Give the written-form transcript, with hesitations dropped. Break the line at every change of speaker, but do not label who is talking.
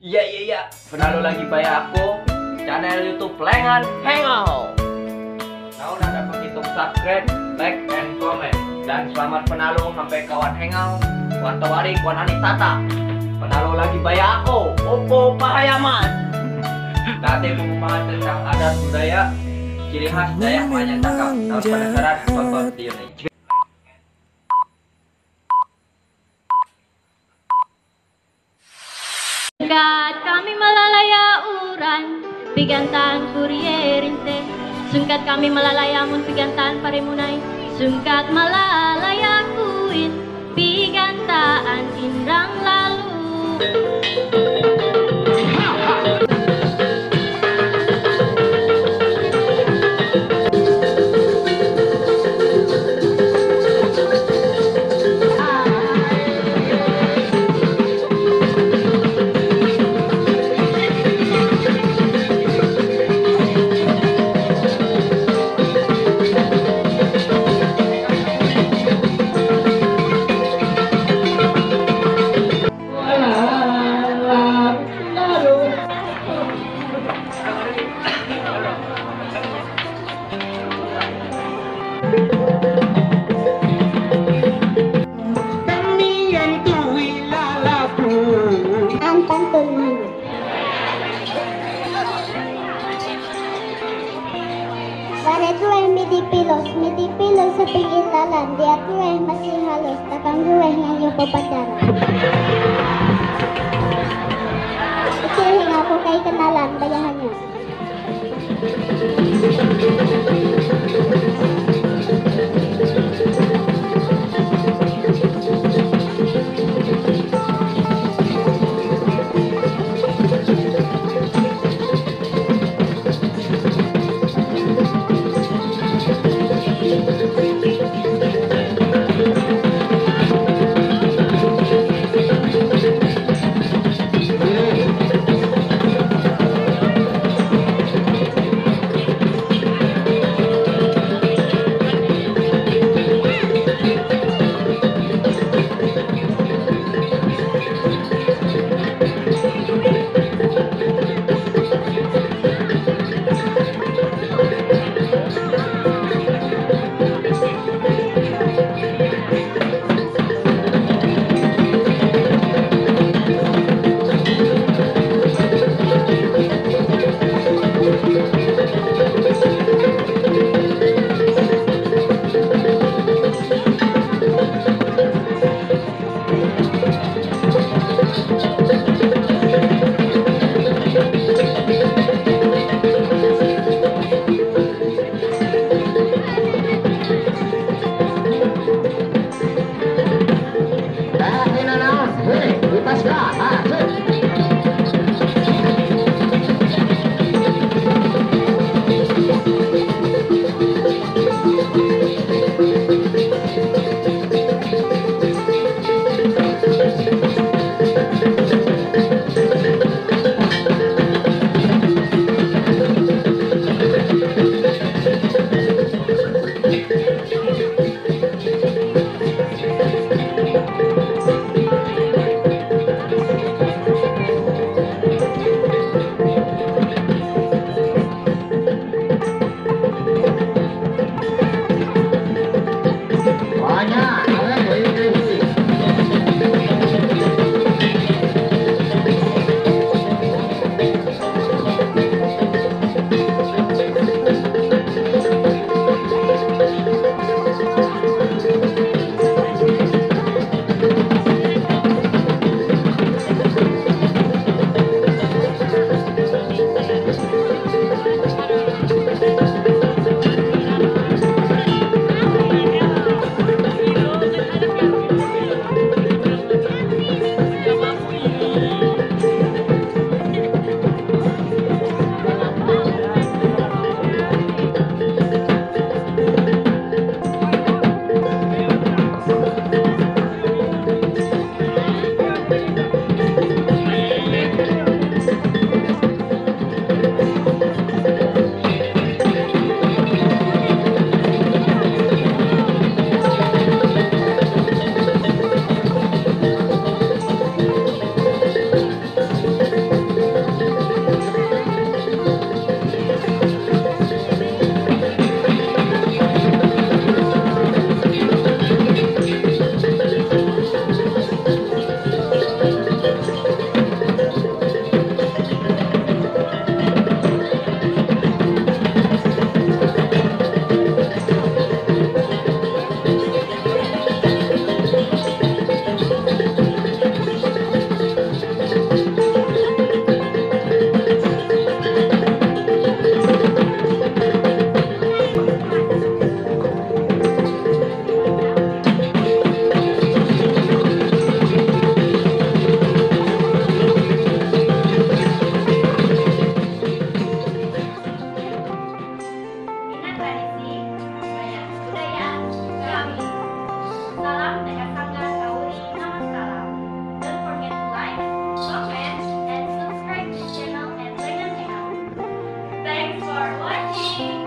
Iya, penalo lagi bayar aku channel YouTube Lengan Hangout. Now ada begitu subscribe, like, and comment. Dan selamat penalo sampai kawan hangout, kawan tawari, kawan Anitata. Penalo lagi bayar aku, Opo Pahayaman. Nanti aku membahas tentang adat budaya, ciri khas Dayak Manyang Takam. Tahun penasaran tonton video ini.
Sungkat kami melalaya uran, pigantan kurierinte. Sungkat kami melalaya mun pigantan parimunai. Sungkat melalaya kuit, pigantaan indrang lalu.
Baratueh midipilos sa pingilalan, di atueh masih halus, takang rueh ngayong papadara. Ikiling ako kay kenalan, bayahannya.
watching.